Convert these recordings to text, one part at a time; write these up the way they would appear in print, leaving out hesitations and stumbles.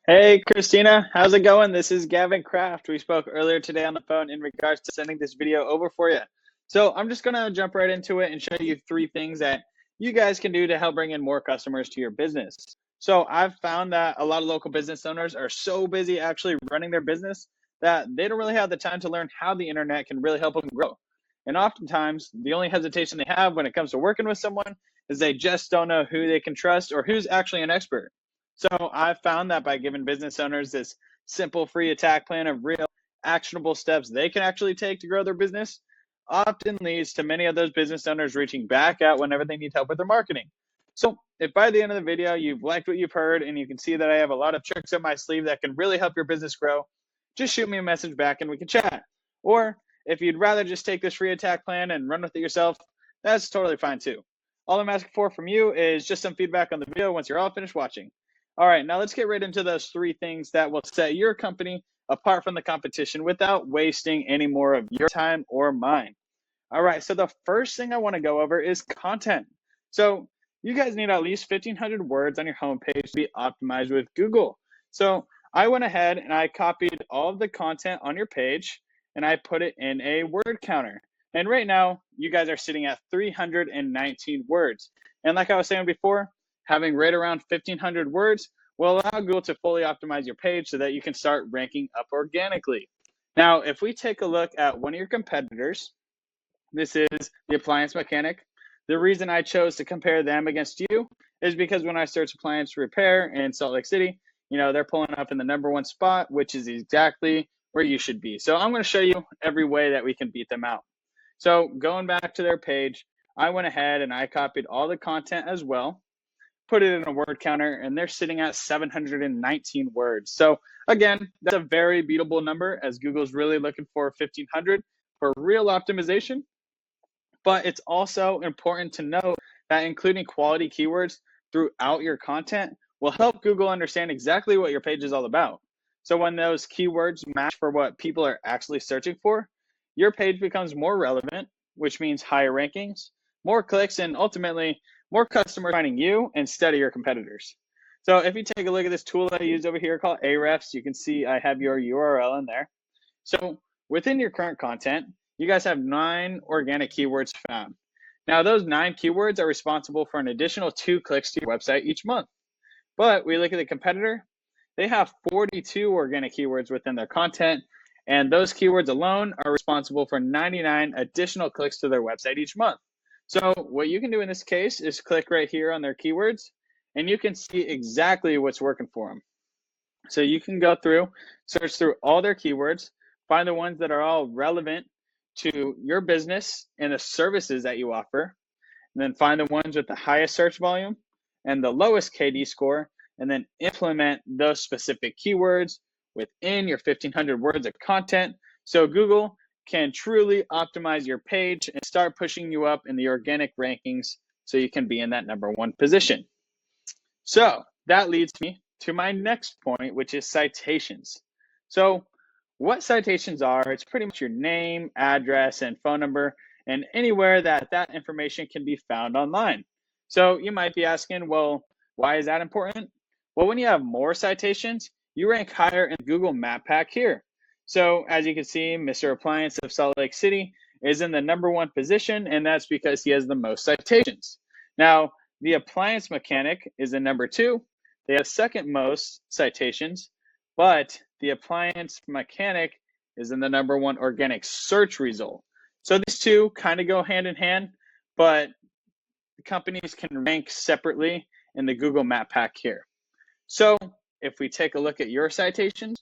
Hey, Christina, how's it going? This is Gavin Kraft. We spoke earlier today on the phone in regards to sending this video over for you. So I'm just going to jump right into it and show you three things that you guys can do to help bring in more customers to your business. So I've found that a lot of local business owners are so busy actually running their business that they don't really have the time to learn how the internet can really help them grow. And oftentimes, the only hesitation they have when it comes to working with someone is they just don't know who they can trust or who's actually an expert. So I've found that by giving business owners this simple free attack plan of real actionable steps they can actually take to grow their business often leads to many of those business owners reaching back out whenever they need help with their marketing. So if by the end of the video you've liked what you've heard and you can see that I have a lot of tricks up my sleeve that can really help your business grow, just shoot me a message back and we can chat. Or if you'd rather just take this free attack plan and run with it yourself, that's totally fine too. All I'm asking for from you is just some feedback on the video once you're all finished watching. All right, now let's get right into those three things that will set your company apart from the competition without wasting any more of your time or mine. All right, so the first thing I want to go over is content. So you guys need at least 1,500 words on your homepage to be optimized with Google. So I went ahead and I copied all of the content on your page and I put it in a word counter. And right now, you guys are sitting at 319 words. And like I was saying before, having right around 1,500 words will allow Google to fully optimize your page so that you can start ranking up organically. Now, if we take a look at one of your competitors, this is the appliance mechanic. The reason I chose to compare them against you is because when I search appliance repair in Salt Lake City, they're pulling up in the #1 spot, which is exactly where you should be. So I'm going to show you every way that we can beat them out. So going back to their page, I went ahead and I copied all the content as well, put it in a word counter, and they're sitting at 719 words. So again, that's a very beatable number as Google's really looking for 1,500 for real optimization. But it's also important to note that including quality keywords throughout your content will help Google understand exactly what your page is all about. So when those keywords match for what people are actually searching for, your page becomes more relevant, which means higher rankings, more clicks, and ultimately more customers finding you instead of your competitors. So if you take a look at this tool that I use over here called Ahrefs, you can see I have your URL in there. So within your current content, you guys have 9 organic keywords found. Now, those 9 keywords are responsible for an additional 2 clicks to your website each month. But we look at the competitor, they have 42 organic keywords within their content, and those keywords alone are responsible for 99 additional clicks to their website each month. So what you can do in this case is click right here on their keywords, and you can see exactly what's working for them. So you can go through, search through all their keywords, find the ones that are all relevant to your business and the services that you offer, and then find the ones with the highest search volume and the lowest KD score, and then implement those specific keywords within your 1,500 words of content so Google can truly optimize your page and start pushing you up in the organic rankings so you can be in that #1 position. So that leads me to my next point, which is citations. So what citations are, it's pretty much your name, address, and phone number, and anywhere that that information can be found online. So you might be asking, well, why is that important? Well, when you have more citations, you rank higher in Google Map Pack here. So as you can see, Mr. Appliance of Salt Lake City is in the #1 position, and that's because he has the most citations. Now, the appliance mechanic is in #2. They have second most citations, but the appliance mechanic is in the #1 organic search result. So these two kind of go hand in hand, but companies can rank separately in the Google Map Pack here. So if we take a look at your citations,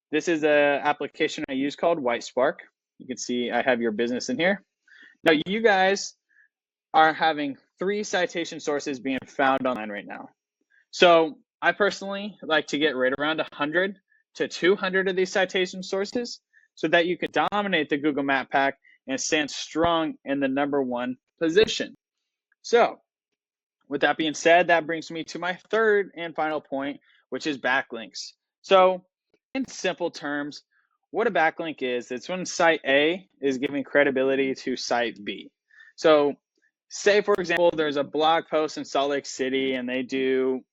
this is an application I use called WhiteSpark. You can see I have your business in here. Now you guys are having 3 citation sources being found online right now. So I personally like to get right around 100 to 200 of these citation sources so that you can dominate the Google Map Pack and stand strong in the #1 position. So with that being said, that brings me to my third and final point, which is backlinks. So in simple terms, what a backlink is, it's when site A is giving credibility to site B. So say, for example, there's a blog post in Salt Lake City and they do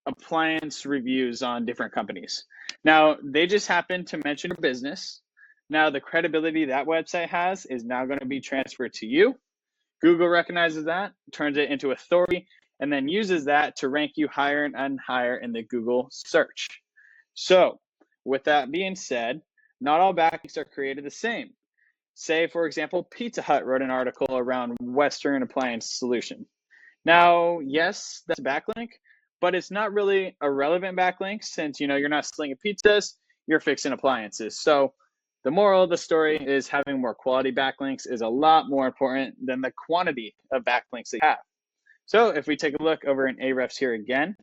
appliance reviews on different companies. Now, they just happen to mention your business. Now, the credibility that website has is now going to be transferred to you. Google recognizes that, turns it into authority, and then uses that to rank you higher and higher in the Google search. So, with that being said, not all backlinks are created the same. Say, for example, Pizza Hut wrote an article around Western Appliance Solution. Now, yes, that's a backlink, but it's not really a relevant backlink since, you're not slinging pizzas, you're fixing appliances. So the moral of the story is having more quality backlinks is a lot more important than the quantity of backlinks that you have. So if we take a look over in Ahrefs here again,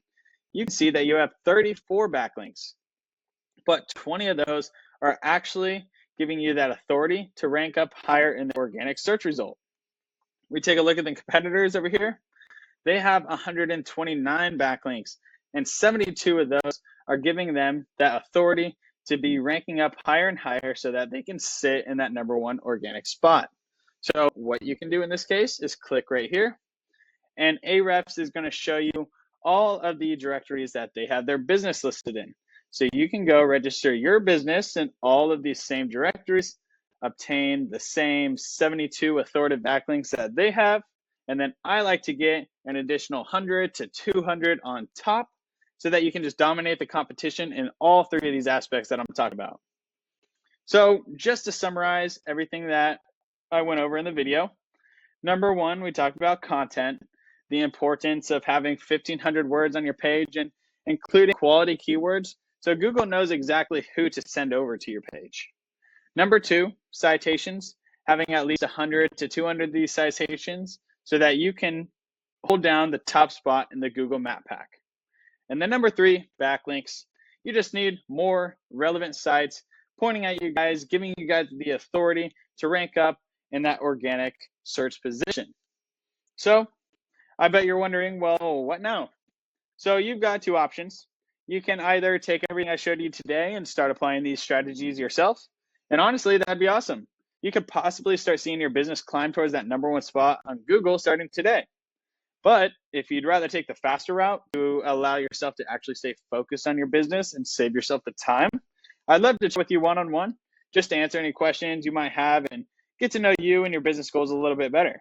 you can see that you have 34 backlinks, but 20 of those are actually giving you that authority to rank up higher in the organic search result. We take a look at the competitors over here. They have 129 backlinks, and 72 of those are giving them that authority to be ranking up higher and higher so that they can sit in that #1 organic spot. So what you can do in this case is click right here, and Ahrefs is going to show you all of the directories that they have their business listed in. So you can go register your business in all of these same directories, obtain the same 72 authoritative backlinks that they have, and then I like to get an additional 100 to 200 on top so that you can just dominate the competition in all 3 of these aspects that I'm talking about. So just to summarize everything that I went over in the video, #1, we talked about content, the importance of having 1,500 words on your page and including quality keywords so Google knows exactly who to send over to your page. #2, citations, having at least 100 to 200 of these citations so that you can hold down the top spot in the Google Map Pack. And then #3, backlinks. You just need more relevant sites pointing at you guys, giving you guys the authority to rank up in that organic search position. So I bet you're wondering, well, what now? So you've got 2 options. You can either take everything I showed you today and start applying these strategies yourself. And honestly, that'd be awesome. You could possibly start seeing your business climb towards that #1 spot on Google starting today. But if you'd rather take the faster route to allow yourself to actually stay focused on your business and save yourself the time, I'd love to chat with you one-on-one just to answer any questions you might have and get to know you and your business goals a little bit better.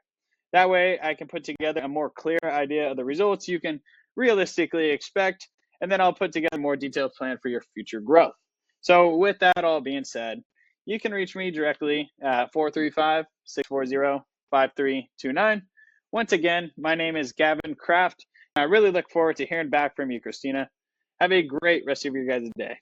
That way I can put together a more clear idea of the results you can realistically expect, and then I'll put together a more detailed plan for your future growth. So with that all being said, you can reach me directly at 435-640-5329. Once again, my name is Gavin Kraft. I really look forward to hearing back from you, Christina. Have a great rest of your guys' day.